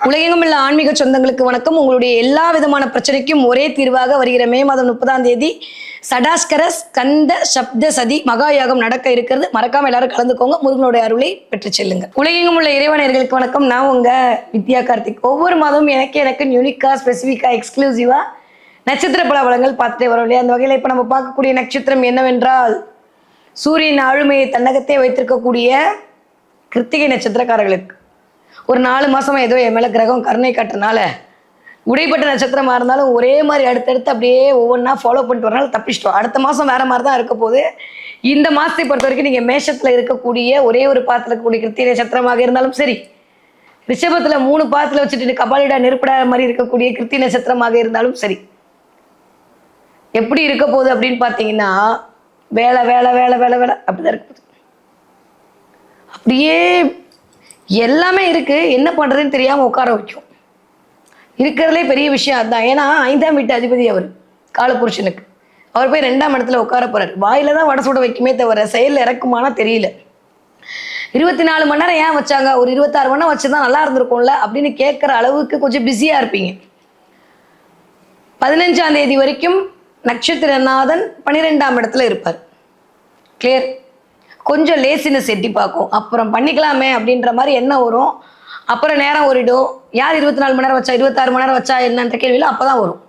உலகெங்கும் உள்ள ஆன்மீக சொந்தங்களுக்கு வணக்கம். உங்களுடைய எல்லா விதமான பிரச்சனைக்கும் ஒரே தீர்வாக வருகிற மே மாதம் 30 சடாஸ்கர ஸ்கந்த சப்த சதி மகா யாகம் நடக்க இருக்கிறது. மறக்காம எல்லாரும் கலந்துக்கோங்க. முருகனுடைய அருளை பெற்று செல்லுங்க. உலகெங்கும் உள்ள இறைவனர்களுக்கு வணக்கம். நான் உங்க வித்யா கார்த்திக். ஒவ்வொரு மாதமும் எனக்கு யூனிக்கா ஸ்பெசிஃபிக்கா எக்ஸ்க்ளூசிவா நட்சத்திர பலன்கள் பார்த்துட்டே வரோம் இல்லையா? அந்த வகையில் இப்போ நம்ம பார்க்கக்கூடிய நட்சத்திரம் என்னவென்றால் சூரியன் ஆளுமையை தன்னகத்தே வைத்திருக்கக்கூடிய கிருத்திகை நட்சத்திரக்காரர்களுக்கு ஒரு 4 மாசமா ஏதோ என் மேல கிரகம் கருணை காட்டுறதுனால உடைப்பட்ட நட்சத்திரமா இருந்தாலும் ஒரே மாதிரி அடுத்தடுத்து அப்படியே ஒவ்வொன்றா ஃபாலோ பண்ணிட்டு வரனால தப்பிச்சிட்டோம். அடுத்த மாதம் வேற மாதிரி தான் இருக்க போது. இந்த மாதத்தை பொறுத்த வரைக்கும் நீங்கள் மேஷத்தில் இருக்கக்கூடிய ஒரே ஒரு பாத்தில் இருக்கக்கூடிய கிருத்திகை நட்சத்திரமாக இருந்தாலும் சரி, ரிஷபத்தில் 3 பாத்தில் வச்சுட்டு கபாலிடா நெருப்பிடா மாதிரி இருக்கக்கூடிய கிருத்திகை நட்சத்திரமாக இருந்தாலும் சரி, எப்படி இருக்க போகுது அப்படின்னு பார்த்தீங்கன்னா வேலை வேலை வேலை வேலை வேலை அப்படிதான் இருக்க போகுது. அப்படியே எல்லாமே இருக்கு, என்ன பண்றதுன்னு தெரியாம உட்கார வைக்கும். இருக்கிறதுலே பெரிய விஷயம் அதுதான். ஏன்னா 5ஆம் வீட்டு அதிபதி அவர் காலபுருஷனுக்கு. அவர் போய் 2ஆம் இடத்துல உட்கார போறாரு. வாயில தான் வடை சுட வைக்குமே தவிர செயலில் இறக்குமானா தெரியல. 24 மணி நேரம் ஏன் வச்சாங்க? ஒரு 26 மணி நேரம் வச்சுதான் நல்லா இருந்திருக்கும்ல அப்படின்னு கேட்குற அளவுக்கு கொஞ்சம் பிஸியா இருப்பீங்க. 15ஆம் தேதி வரைக்கும் நட்சத்திரநாதன் 12ஆம் இடத்துல இருப்பார். கிளியர்? கொஞ்சம் லேசினஸ் எட்டி பார்க்கும். அப்புறம் பண்ணிக்கலாமே அப்படின்ற மாதிரி என்ன வரும். அப்புறம் நேரம் ஓடிடும். யார் 24 மணி நேரம் வச்சா 26 மணி நேரம் வச்சா என்னன்ற கேள்வியில் அப்போ தான் வரும்.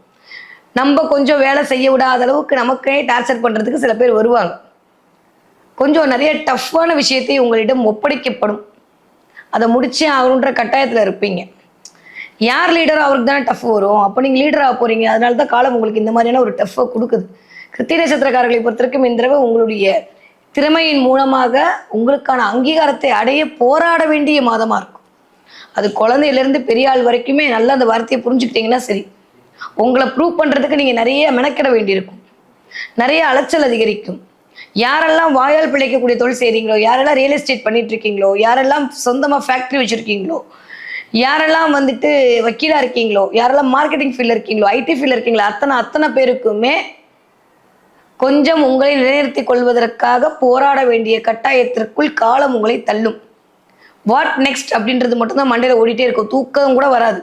நம்ம கொஞ்சம் வேலை செய்ய விடாத அளவுக்கு நமக்கே டார்ச்சர் பண்ணுறதுக்கு சில பேர் வருவாங்க. கொஞ்சம் நிறைய டஃப்பான விஷயத்தை உங்களிடம் ஒப்படைக்கப்படும். அதை முடிச்சே ஆகணுன்ற கட்டாயத்தில் இருப்பீங்க. யார் லீடரோ அவருக்கு தானே டஃப் வரும். அப்போ நீங்கள் லீடராக போகிறீங்க. அதனால தான் காலம் உங்களுக்கு இந்த மாதிரியான ஒரு டஃப்பை கொடுக்குது. கிருத்திகை நட்சத்திரக்காரர்களை பொறுத்தவரைக்கும் இந்த தடவை உங்களுடைய திறமையின் மூலமாக உங்களுக்கான அங்கீகாரத்தை அடைய போராட வேண்டிய மாதமாக இருக்கும். அது குழந்தையிலேருந்து பெரிய ஆள் வரைக்குமே நல்லா அந்த வார்த்தையை புரிஞ்சுக்கிட்டீங்கன்னா சரி. உங்களை ப்ரூவ் பண்ணுறதுக்கு நீங்கள் நிறைய மெனக்கிட வேண்டியிருக்கும். நிறைய அலைச்சல் அதிகரிக்கும். யாரெல்லாம் வாயால் பிழைக்கக்கூடிய தொழில் செய்கிறீங்களோ, யாரெல்லாம் ரியல் எஸ்டேட் பண்ணிட்டு இருக்கீங்களோ, யாரெல்லாம் சொந்தமாக ஃபேக்ட்ரி வச்சுருக்கீங்களோ, யாரெல்லாம் வந்துட்டு வக்கீலாக இருக்கீங்களோ, யாரெல்லாம் மார்க்கெட்டிங் ஃபீல்டில் இருக்கீங்களோ, ஐடி ஃபீல்டில் இருக்கீங்களோ, அத்தனை பேருக்குமே கொஞ்சம் உங்களை நிலைநிறுத்திக் கொள்வதற்காக போராட வேண்டிய கட்டாயத்திற்குள் காலம் உங்களை தள்ளும். வாட் நெக்ஸ்ட் அப்படின்றது மட்டும்தான் மண்டையில் ஓடிட்டே இருக்கும். தூக்கம் கூட வராது.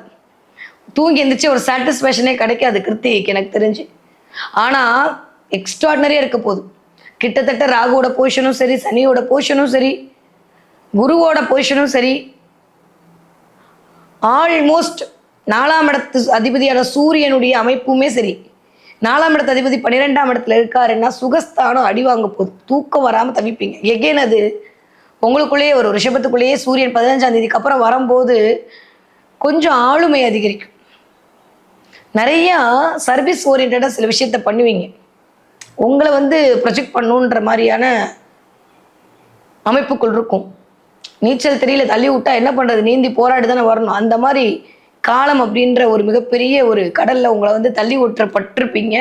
தூங்கி எந்திரிச்சு ஒரு சாட்டிஸ்ஃபேக்ஷனே கிடைக்காது கிருத்திகைக்கு எனக்கு தெரிஞ்சு. ஆனால் எக்ஸ்ட்ராடினரியாக இருக்க போகுது. கிட்டத்தட்ட ராகுவோட பொசிஷனும் சரி, சனியோட பொசிஷனும் சரி, குருவோட பொசிஷனும் சரி, ஆல்மோஸ்ட் 4ஆம் இடத்து அதிபதியான சூரியனுடைய அமைப்புமே சரி, 4ஆம் இடத்து அதிபதி 12ஆம் இடத்துல இருக்காருன்னா சுகஸ்தானம் அடி வாங்க போகுது. தூக்கம் வராமல் தவிப்பீங்க. எகெயின் அது உங்களுக்குள்ளேயே ஒரு ரிஷபத்துக்குள்ளேயே சூரியன் 15ஆம் தேதிக்கு அப்புறம் வரும்போது கொஞ்சம் ஆளுமை அதிகரிக்கும். நிறையா சர்வீஸ் ஓரியன்டாக சில விஷயத்த பண்ணுவீங்க. உங்களை ப்ரொஜெக்ட் பண்ணுன்ற மாதிரியான அமைப்புக்குள் இருக்கும். நீச்சல் தெரியல தள்ளி விட்டா என்ன பண்ணுறது, நீந்தி போராடி தானே வரணும். அந்த மாதிரி காலம் அப்படின்ற ஒரு மிகப்பெரிய ஒரு கடல்ல உங்களை தள்ளி விட்டுறப்பட்டிருப்பீங்க.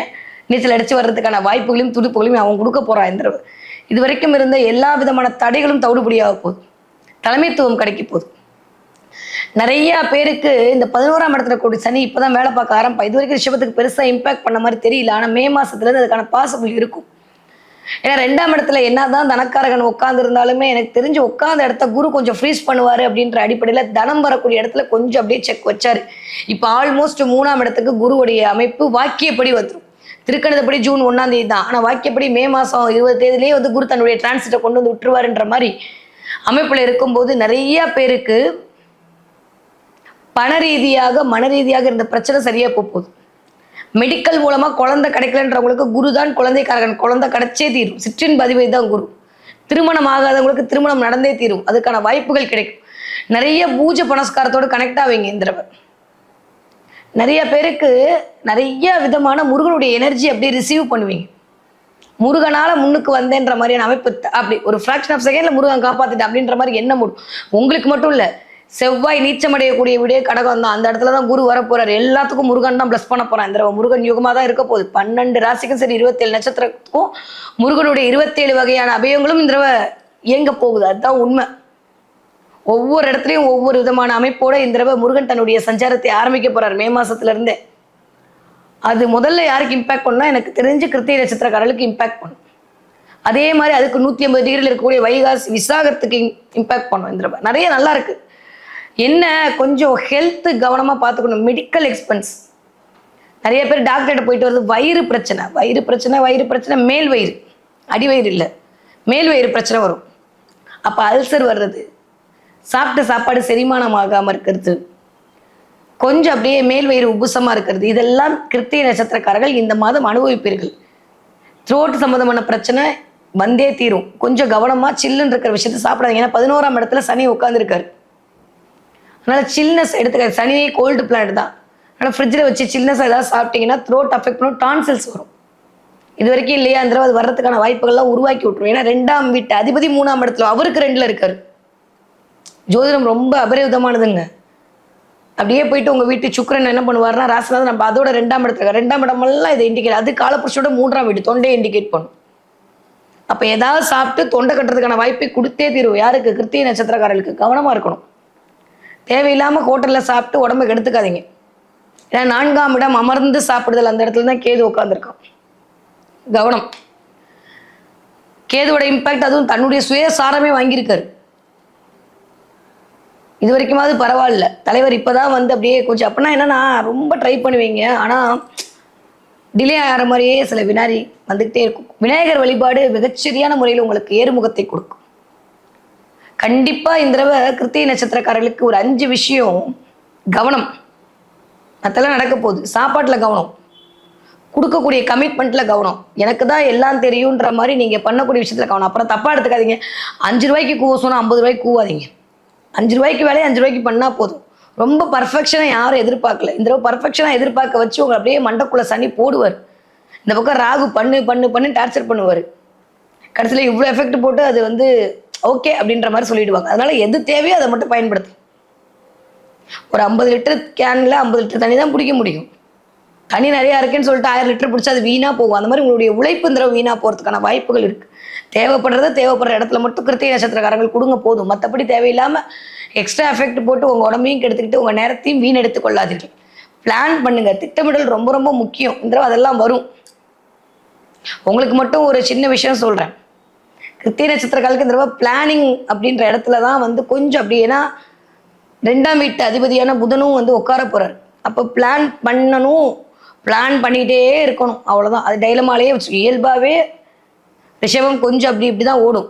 நீச்சல் அடிச்சு வர்றதுக்கான வாய்ப்புகளையும் துடுப்புகளையும் அவன் கொடுக்க போறான். இது வரைக்கும் இருந்த எல்லா விதமான தடைகளும் தவிடுபடியாக போகுது. தலைமைத்துவம் கிடைக்க போகுது. நிறைய பேருக்கு இந்த 11ஆம் இடத்துல கூடிய சனி இப்பதான் வேலை பார்க்க ஆரம்பா. இது வரைக்கும் ரிஷபத்துக்கு பெருசா இம்பாக்ட் பண்ண மாதிரி தெரியல. ஆனா மே மாசத்துல இருந்து அதுக்கான பாசிபிள் இருக்கும். ஏன்னா 2ஆம் இடத்துல என்னதான் தனக்காரகன் உட்கார்ந்து இருந்தாலுமே எனக்கு தெரிஞ்சு உட்கார்ந்த இடத்த குரு கொஞ்சம் ஃப்ரீஸ் பண்ணுவாரு அப்படின்ற அடிப்படையில தனம் வரக்கூடிய இடத்துல கொஞ்சம் அப்படியே செக் வச்சாரு. இப்ப ஆல்மோஸ்ட் 3ஆம் இடத்துக்கு குருவுடைய அமைப்பு வாக்கியப்படி வந்துடும். திருக்கணிதப்படி ஜூன் 1ஆம் தேதி தான். ஆனா வாக்கியப்படி மே மாசம் 20 தேதியிலேயே குரு தன்னுடைய டிரான்சிட்டை கொண்டு விட்டுருவாருன்ற மாதிரி அமைப்புல இருக்கும்போது நிறைய பேருக்கு பண ரீதியாக மன ரீதியாக இருந்த பிரச்சனை சரியா போகுது. மெடிக்கல் மூலமா குழந்தை கிடைக்கலன்றவங்களுக்கு குரு தான் குழந்தைக்காரகன். குழந்தை கிடைச்சே தீரும். சிற்றின் பதிவை தான் குரு. திருமணம் ஆகாதவங்களுக்கு திருமணம் நடந்தே தீரும். அதுக்கான வாய்ப்புகள் கிடைக்கும். நிறைய பூஜை புனஸ்காரத்தோடு கனெக்ட் ஆவீங்க இந்த தடவை. நிறைய பேருக்கு நிறைய விதமான முருகனுடைய எனர்ஜி அப்படியே ரிசீவ் பண்ணுவீங்க. முருகனால முன்னுக்கு வந்தேன்ற மாதிரியான அமைப்பு அப்படி ஒரு ஃப்ராக்ஷன் ஆஃப் செகண்ட்ல முருகன் காப்பாத்திட்டேன் அப்படின்ற மாதிரி என்ன முடியும். உங்களுக்கு மட்டும் இல்ல, செவ்வாய் நீச்சமடையக்கூடிய விடே கடகம் தான். அந்த இடத்துல தான் குரு வர போறாரு. எல்லாத்துக்கும் முருகன் தான் பிளஸ் பண்ண போறான். இந்த முருகன் யுகமா தான் இருக்க போகுது. 12 ராசிக்கும் சரி, 27 நட்சத்திரத்துக்கும் முருகனுடைய 27 வகையான அபயங்களும் இந்த தடவை இயங்க போகுது. அதுதான் உண்மை. ஒவ்வொரு இடத்துலையும் ஒவ்வொரு விதமான அமைப்போட இந்த தடவை முருகன் தன்னுடைய சஞ்சாரத்தை ஆரம்பிக்க போறாரு மே மாசத்துல இருந்தே. அது முதல்ல யாருக்கு இம்பாக்ட் பண்ணா எனக்கு தெரிஞ்சு கிருத்திகை நட்சத்திரக்காரர்களுக்கு இம்பாக்ட் பண்ணும். அதே மாதிரி அதுக்கு 180 டிகிரியில் இருக்கக்கூடிய வைகாசி விசாகத்துக்கு இம்பாக்ட் பண்ணும். இந்த தடவை நிறைய நல்லா இருக்கு. என்ன கொஞ்சம் ஹெல்த் கவனமாக பார்த்துக்கணும். மெடிக்கல் எக்ஸ்பென்ஸ் நிறைய பேர் டாக்டர்கிட்ட போயிட்டு வருது, வயிறு பிரச்சனை வயிறு பிரச்சனை வயிறு பிரச்சனை, மேல் வயிறு அடி வயிறு இல்லை, மேல் வயிறு பிரச்சனை வரும். அப்போ அல்சர் வர்றது, சாப்பிட்ட சாப்பாடு செரிமானம் ஆகாமல் இருக்கிறது, கொஞ்சம் அப்படியே மேல் வயிறு உப்புசமாக இருக்கிறது, இதெல்லாம் கிருத்திகை நட்சத்திரக்காரர்கள் இந்த மாதம் அனுபவிப்பீர்கள். த்ரோட் சம்மந்தமான பிரச்சனை வந்தே தீரும். கொஞ்சம் கவனமாக சில்லுன்னு இருக்கிற விஷயத்த சாப்பிடாதீங்க. ஏன்னா 11ஆம் இடத்துல சனி உட்காந்துருக்காரு. அதனால் சில்னஸ் எடுத்துக்காது. சனியே கோல்டு பிளான்ட் தான். ஆனால் ஃப்ரிட்ஜில் வச்சு சில்னஸ் ஏதாவது சாப்பிட்டீங்கன்னா த்ரோட் அஃபெக்ட் பண்ணும், டான்சில்ஸ் வரும். இது வரைக்கும் இல்லையா, அந்த அது வர்றதுக்கான வாய்ப்புகள்லாம் உருவாக்கி விட்டுரும். ஏன்னா 2ஆம் வீட்டு அதிபதி 3ஆம் இடத்துல, அவருக்கு 2ல் இருக்காரு. ஜோதிடம் ரொம்ப அபரிவிதமானதுங்க. அப்படியே போயிட்டு உங்கள் வீட்டு சுக்கிரன் என்ன பண்ணுவார்னா, ராசிநாதன் நம்ம அதோட 2ஆம் இடத்துல, 2ஆம் இடமெல்லாம் இதை இண்டிகேட், அது காலப்புருஷோட 3ஆம் வீடு தொண்டையை இண்டிகேட் பண்ணும். அப்போ ஏதாவது சாப்பிட்டு தொண்டை கட்டுறதுக்கான வாய்ப்பை கொடுத்தே தீரும். யாருக்கு? கிருத்திகை நட்சத்திரக்காரர்களுக்கு. கவனமாக இருக்கணும். தேவையில்லாமல் ஹோட்டலில் சாப்பிட்டு உடம்புக்கு எடுத்துக்காதீங்க. ஏன்னா 4ஆம் இடம் அமர்ந்து சாப்பிடுதல், அந்த இடத்துல தான் கேது உட்காந்துருக்கான். கவனம். கேதுவோட இம்பாக்ட், அதுவும் தன்னுடைய சுயசாரமே வாங்கியிருக்காரு. இது வரைக்குமாவது பரவாயில்ல. தலைவர் இப்போதான் வந்து அப்படியே கொஞ்சம், அப்படின்னா என்னன்னா ரொம்ப ட்ரை பண்ணுவீங்க, ஆனால் டிலே ஆகிற மாதிரியே சில வினாடி வந்துக்கிட்டே இருக்கும். விநாயகர் வழிபாடு மிகச்சரியான முறையில் உங்களுக்கு ஏறுமுகத்தை கொடுக்கும். கண்டிப்பாக இந்த தடவை கிருத்திகை நட்சத்திரக்காரர்களுக்கு ஒரு 5 விஷயம் கவனம். அதெல்லாம் நடக்க போகுது. சாப்பாட்டில் கவனம், கொடுக்கக்கூடிய கமிட்மெண்ட்டில் கவனம், எனக்கு தான் எல்லாம் தெரியுன்ற மாதிரி நீங்கள் பண்ணக்கூடிய விஷயத்தில் கவனம். அப்புறம் தப்பாக எடுத்துக்காதீங்க. 5 ரூபாய்க்கு கூவ சொன்னால் 50 ரூபாய்க்கு கூவாதீங்க. 5 ரூபாய்க்கு வேலையை 5 ரூபாய்க்கு பண்ணால் போதும். ரொம்ப பர்ஃபெக்ஷனாக யாரும் எதிர்பார்க்கல. இந்த தடவை பர்ஃபெக்ஷனாக எதிர்பார்க்க வச்சு உங்களை அப்படியே மண்டக்குள்ள சனி போடுவார். இந்த பக்கம் ராகு பண்ணு பண்ணு பண்ணு டார்ச்சர் பண்ணுவார். கடைசியில் இவ்வளோ எஃபெக்ட் போட்டு அது வந்து ஓகே அப்படின்ற மாதிரி சொல்லிடுவாங்க. அதனால எது தேவையோ அதை மட்டும் பயன்படுத்து. ஒரு 50 லிட்டர் கேனில் 50 லிட்டர் தண்ணி தான் பிடிக்க முடியும். தண்ணி நிறையா இருக்குன்னு சொல்லிட்டு 1000 லிட்டர் பிடிச்சா அது வீணாக போகும். அந்த மாதிரி உங்களுடைய உழைப்பு இந்த தடவை வீணாக போகிறதுக்கான வாய்ப்புகள் இருக்குது. தேவைப்படுற இடத்துல மட்டும் கிருத்திகை நட்சத்திரக்காரங்கள் கொடுங்க போதும். மற்றபடி தேவையில்லாமல் எக்ஸ்ட்ரா எஃபெக்ட் போட்டு உங்கள் உடம்பையும் கெடுத்துக்கிட்டு உங்கள் நேரத்தையும் வீணெடுத்து கொள்ளாதீர்கள். பிளான் பண்ணுங்கள். திட்டமிடல் ரொம்ப ரொம்ப முக்கியம். இந்த தடவை அதெல்லாம் வரும். உங்களுக்கு மட்டும் ஒரு சின்ன விஷயம் சொல்கிறேன். கிருத்திகை நட்சத்திரக்காரர்களுக்கு இந்த தடவை பிளானிங் அப்படின்ற இடத்துல தான் வந்து கொஞ்சம் அப்படி, ஏன்னா 2ஆம் வீட்டு அதிபதியான புதனும் வந்து உட்கார போகிறார். அப்போ பிளான் பண்ணணும், பிளான் பண்ணிக்கிட்டே இருக்கணும். அவ்வளோதான். அது டைலமாலேயே வச்சு இயல்பாகவே ரிஷபம் கொஞ்சம் அப்படி இப்படி தான் ஓடும்.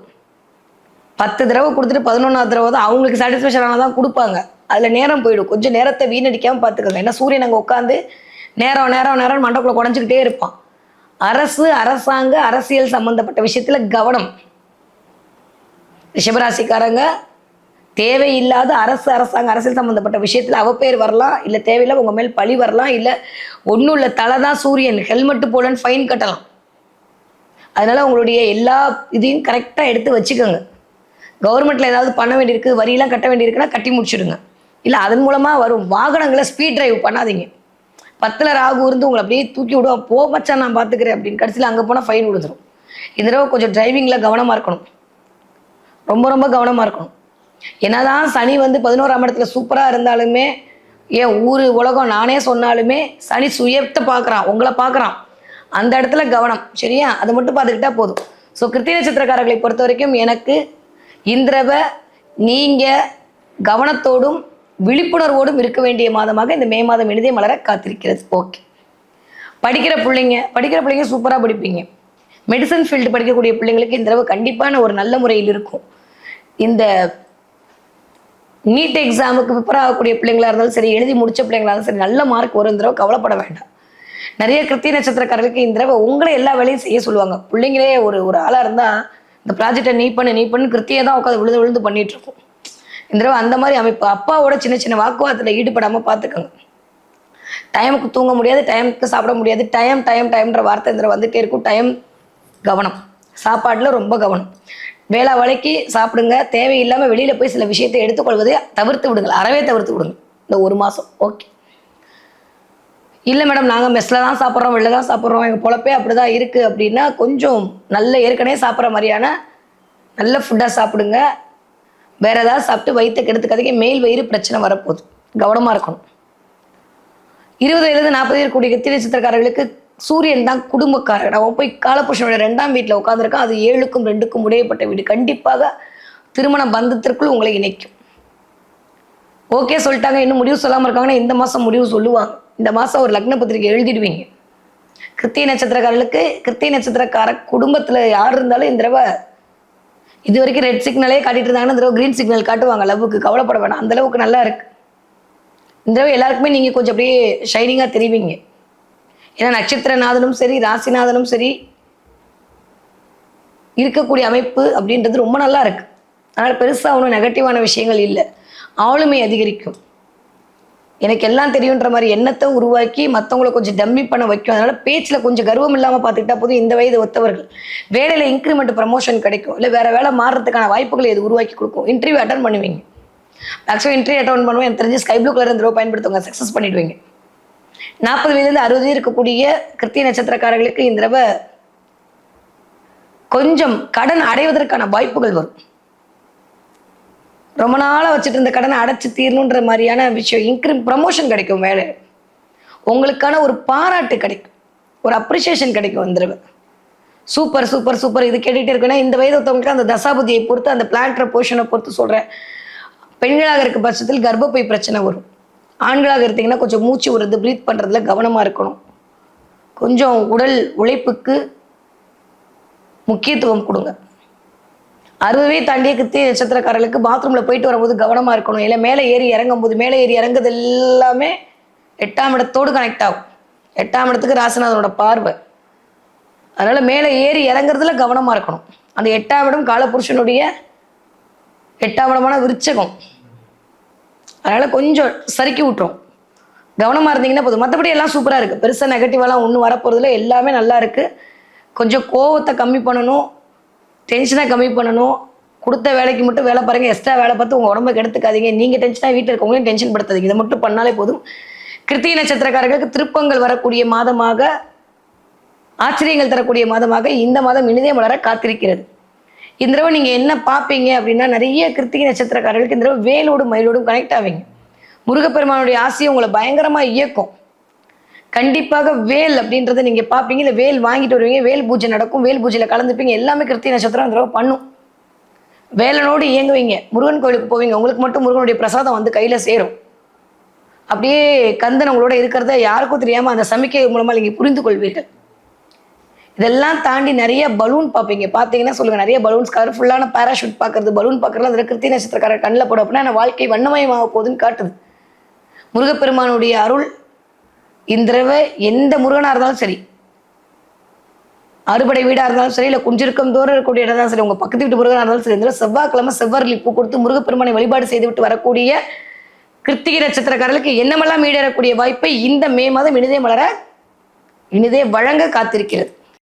10 தடவை கொடுத்துட்டு 11ஆவது தடவை தான் அவங்களுக்கு சாட்டிஸ்ஃபேக்ஷன் ஆனால் தான் கொடுப்பாங்க. அதில் நேரம் போயிடும். கொஞ்சம் நேரத்தை வீணடிக்காமல் பார்த்துக்கோங்க. ஏன்னா சூரியன் அங்கே உட்காந்து நேரம் நேரம் நேரம் மண்டக்குள்ள குறைஞ்சிக்கிட்டே இருப்பான். அரசு, அரசாங்க, அரசியல் சம்பந்தப்பட்ட விஷயத்தில் கவனம். ரிஷபராசிக்காரங்க தேவையில்லாத அரசு, அரசாங்க, அரசியல் சம்மந்தப்பட்ட விஷயத்தில் அவப்பேர் வரலாம், இல்லை தேவையில்லை உங்கள் மேல் பழி வரலாம், இல்லை ஒன்றும் இல்லை தலை தான் சூரியன் ஹெல்மெட்டு போலன்னு ஃபைன் கட்டலாம். அதனால் உங்களுடைய எல்லா இதையும் கரெக்டாக எடுத்து வச்சுக்கோங்க. கவர்மெண்ட்டில் ஏதாவது பண்ண வேண்டியிருக்கு, வரியெல்லாம் கட்ட வேண்டியிருக்குன்னா கட்டி முடிச்சுடுங்க. இல்லை அதன் மூலமாக வரும் வாகனங்களை ஸ்பீட் டிரைவ் பண்ணாதீங்க. 10ல் ராகு இருந்து உங்களை அப்படியே தூக்கி விடுவோம், போ மச்சான் நான் பார்த்துக்கிறேன் அப்படின்னு. கடைசியில் அங்கே போனால் ஃபைன் விழுந்துடும். இந்த தடவை கொஞ்சம் டிரைவிங்கில் கவனமாக இருக்கணும். ரொம்ப ரொம்ப கவனமாக இருக்கணும். என்னதான் சனி வந்து 11ஆம் இடத்துல சூப்பராக இருந்தாலுமே, ஏன் ஊர் உலகம் நானே சொன்னாலுமே சனி சுயத்தை பார்க்குறான், உங்களை பார்க்குறான். அந்த இடத்துல கவனம். சரியா? அதை மட்டும் பார்த்துக்கிட்டா போதும். ஸோ கிருத்திகை நட்சத்திரக்காரர்களை பொறுத்த வரைக்கும் எனக்கு இந்திரவ நீங்கள் கவனத்தோடும் விழிப்புணர்வோடும் இருக்க வேண்டிய மாதமாக இந்த மே மாதம் இனிதே மலர காத்திருக்கிறது. ஓகே. படிக்கிற பிள்ளைங்க சூப்பராக படிப்பீங்க. மெடிசன் ஃபீல்டு படிக்கக்கூடிய பிள்ளைங்களுக்கு இந்த தடவை கண்டிப்பான ஒரு நல்ல முறையில் இருக்கும். இந்த நீட் எக்ஸாமுக்கு ப்ரிப்பேர் ஆகக்கூடிய பிள்ளைங்களா இருந்தாலும் சரி, எழுதி முடிச்ச பிள்ளைங்களா இருந்தாலும் சரி, நல்ல மார்க் ஒரு தடவை கவலைப்பட வேண்டாம். நிறைய கிருத்திகை நட்சத்திரக்காரர்களுக்கு இந்த தடவை உங்களை எல்லா வேலையும் செய்ய சொல்லுவாங்க. பிள்ளைங்களே ஒரு ஆளாக இருந்தால் இந்த ப்ராஜெக்டை நீ பண்ணு கிருத்தியை தான் உட்காந்து விழுந்து பண்ணிட்டு இருக்கும். இந்த தடவை அந்த மாதிரி அமைப்பு. அப்பாவோட சின்ன சின்ன வாக்குவாதத்தில் ஈடுபடாமல் பார்த்துக்கோங்க. டைமுக்கு தூங்க முடியாது, டைமுக்கு சாப்பிட முடியாது. டைம்ன்ற வார்த்தை இந்த தடவை வந்துகிட்டே இருக்கும். டைம் கவனம். சாப்பாட்டில் ரொம்ப கவனம். வேளா வேலைக்கு சாப்பிடுங்க. தேவையில்லாமல் வெளியில் போய் சில விஷயத்தை எடுத்துக்கொள்வதை தவிர்த்து விடுங்கள். அறவே தவிர்த்து விடுங்க இந்த 1 மாதம். ஓகே. இல்லை மேடம் நாங்கள் மெஸ்ஸில் தான் சாப்பிட்றோம், வெளில தான் சாப்பிட்றோம், எங்கள் பொழப்பே அப்படி தான் இருக்குது அப்படின்னா கொஞ்சம் நல்ல ஏற்கனவே சாப்பிட்ற மாதிரியான நல்ல ஃபுட்டாக சாப்பிடுங்க. வேறு ஏதாவது சாப்பிட்டு வயிற்று கெடுத்துக்காதீங்க. மேல் வயிறு பிரச்சனை வரப்போகுது. கவனமாக இருக்கணும். 20 வயது 40 வயது கூடிய கிருத்திகை நட்சத்திரக்காரர்களுக்கு சூரியன் தான் குடும்பக்காரர். அவன் போய் காலபுருஷனோட 2ஆம் வீட்டில் உட்காந்துருக்கான். அது 7க்கும் 2க்கும் உடையப்பட்ட வீடு. கண்டிப்பாக திருமண பந்தத்திற்குள் உங்களை இணைக்கும். ஓகே சொல்லிட்டாங்க, இன்னும் முடிவு சொல்லாமல் இருக்காங்கன்னா இந்த மாதம் முடிவு சொல்லுவாங்க. இந்த மாதம் ஒரு லக்ன பத்திரிகை எழுதிடுவீங்க. கிருத்திகை நட்சத்திரக்காரர்களுக்கு, கிருத்திகை நட்சத்திரக்கார குடும்பத்தில் யார் இருந்தாலும் இந்த தடவை இது வரைக்கும் ரெட் சிக்னலே காட்டிட்டு இருந்தாங்கன்னா இந்த தடவை கிரீன் சிக்னல் காட்டுவாங்க. லவ்வுக்கு கவலைப்பட வேணாம், அந்த அளவுக்கு நல்லா இருக்கு. இந்த தடவை எல்லாருக்குமே நீங்கள் கொஞ்சம் அப்படியே ஷைனிங்காக தெரிவிங்க. ஏன்னா நட்சத்திரநாதனும் சரி ராசிநாதனும் சரி இருக்கக்கூடிய அமைப்பு அப்படின்றது ரொம்ப நல்லா இருக்கு. அதனால் பெருசாக ஒன்றும் நெகட்டிவான விஷயங்கள் இல்லை. ஆளுமை அதிகரிக்கும். எனக்கு எல்லாம் தெரியுன்ற மாதிரி எண்ணத்தை உருவாக்கி மற்றவங்களை கொஞ்சம் டம்மி பண்ண வைக்கும். அதனால் பேச்சில் கொஞ்சம் கர்வம் இல்லாமல் பார்த்துக்கிட்டா போதும். இந்த வயது ஒத்தவர்கள் வேலையில் இன்க்ரிமெண்ட் ப்ரமோஷன் கிடைக்கும், இல்லை வேறு வேலை மாறுறதுக்கான வாய்ப்புகளை இது உருவாக்கி கொடுக்கும். இன்டர்வியூ அட்டன் பண்ணுவீங்க. மேக்ஸிமம் இன்டர்வியூ அட்டன் பண்ணுவோம். எனக்கு தெரிஞ்சு ஸ்கை ப்ளூ கலர் இந்த ரூபா பயன்படுத்துவாங்க, சக்ஸஸ் பண்ணிடுவீங்க. 40 வயதுலேருந்து 60 வயது இருக்கக்கூடிய கிருத்திகை நட்சத்திரக்காரர்களுக்கு இந்த தடவை கொஞ்சம் கடன் அடைவதற்கான வாய்ப்புகள் வரும். ரொம்ப நாளாக வச்சுட்டு இருந்த கடனை அடைச்சி தீரணுன்ற மாதிரியான விஷயம், ப்ரமோஷன் கிடைக்கும், வேலை உங்களுக்கான ஒரு பாராட்டு கிடைக்கும், ஒரு அப்ரிசியேஷன் கிடைக்கும். இந்த தடவை சூப்பர் சூப்பர் சூப்பர். இது கேட்டுகிட்டே இருக்குன்னா இந்த வயது ஒருத்தவங்களுக்கு அந்த தசாபதியை பொறுத்து, அந்த பிளான்ட்ர போர்ஷனை பொறுத்து சொல்கிறேன். பெண்களாக இருக்க பட்சத்தில் கர்ப்பப்பை பிரச்சனை வரும். ஆண்களாக இருந்தீங்கன்னா கொஞ்சம் மூச்சு விடுறது, ப்ரீத் பண்ணுறதுல கவனமாக இருக்கணும். கொஞ்சம் உடல் உழைப்புக்கு முக்கியத்துவம் கொடுங்க. 60 தாண்டிய கிருத்திகை நட்சத்திரக்காரர்களுக்கு பாத்ரூமில் போயிட்டு வரும்போது கவனமாக இருக்கணும். இல்லை மேலே ஏறி இறங்கும் போது, மேலே ஏறி இறங்குது எல்லாமே 8ஆம் இடத்தோடு கனெக்ட் ஆகும். 8ஆம் இடத்துக்கு ராசிநாதனோட பார்வை. அதனால் மேலே ஏறி இறங்குறதுல கவனமாக இருக்கணும். அந்த 8ஆம் இடம் காலபுருஷனுடைய 8ஆம் இடமான விருச்சகம். அதனால் கொஞ்சம் சறுக்கி விட்டுரும், கவனமாக இருந்தீங்கன்னா போதும். மற்றபடி எல்லாம் சூப்பராக இருக்குது. பெருசாக நெகட்டிவாலாம் ஒன்றும் வரப்போகிறதுல எல்லாமே நல்லா இருக்குது. கொஞ்சம் கோவத்தை கம்மி பண்ணணும், டென்ஷனாக கம்மி பண்ணணும். கொடுத்த வேலைக்கு மட்டும் வேலை பாருங்கள், எக்ஸ்ட்ரா வேலை பார்த்து உங்கள் உடம்புக்கு எடுத்துக்காதீங்க. நீங்கள் டென்ஷனாக வீட்டில் இருக்கவங்களையும் டென்ஷன் படுத்தாதீங்க. இதை மட்டும் பண்ணாலே போதும். கிருத்திகை நட்சத்திரக்காரர்களுக்கு திருப்பங்கள் வரக்கூடிய மாதமாக, ஆச்சரியங்கள் தரக்கூடிய மாதமாக இந்த மாதம் இனிதே மலர காத்திருக்கிறது. இந்த தடவை நீங்கள் என்ன பார்ப்பீங்க அப்படின்னா, நிறைய கிருத்திகை நட்சத்திரக்காரர்களுக்கு இந்த தடவை வேலோடும் மயிலோடும் கனெக்ட் ஆவீங்க. முருகப்பெருமானுடைய ஆசையை உங்களை பயங்கரமாக இயக்கும். கண்டிப்பாக வேல் அப்படின்றத நீங்கள் பார்ப்பீங்க. இல்லை வேல் வாங்கிட்டு வருவீங்க, வேல் பூஜை நடக்கும், வேல் பூஜையில் கலந்துப்பீங்க. எல்லாமே கிருத்திகை நட்சத்திரம் இந்த தடவை பண்ணும். வேலனோடு இயங்குவீங்க. முருகன் கோயிலுக்கு போவீங்க, உங்களுக்கு மட்டும் முருகனுடைய பிரசாதம் வந்து கையில் சேரும். அப்படியே கந்தன் உங்களோட இருக்கிறத யாருக்கும் தெரியாமல் அந்த சமிக்கை மூலமாக நீங்கள் புரிந்து கொள்வீர்கள். இதெல்லாம் தாண்டி நிறைய பலூன் பார்ப்பீங்க. பார்த்தீங்கன்னா சொல்லுங்கள், நிறைய பலூன்ஸ், கலர்ஃபுல்லான பேராஷூட் பார்க்குறது, பலூன் பார்க்குறது, அதில் கிருத்திகை நட்சத்திரக்காரர் கண்ணில் போட அப்படின்னா என் வாழ்க்கை வண்ணமயமாக போகுதுன்னு காட்டுது. முருகப்பெருமானுடைய அருள் இந்த தடவை எந்த முருகனாக இருந்தாலும் சரி, அறுபடை வீடாக இருந்தாலும் சரி, இல்லை குஞ்சிருக்கம் தோறும் இருக்கக்கூடிய இடம் தான் சரி, உங்கள் பக்கத்து வீட்டு முருகனாக இருந்தாலும் சரி, இந்த செவ்வாய்க்கிழமை செவ்வரளி பூ கொடுத்து முருகப்பெருமானை வழிபாடு செய்துவிட்டு வரக்கூடிய கிருத்திகை நட்சத்திரக்காரர்களுக்கு என்னமெல்லாம் ஈடேறக்கூடிய வாய்ப்பை இந்த மே மாதம் இனிதே மலர, இனிதே வழங்க காத்திருக்கிறது.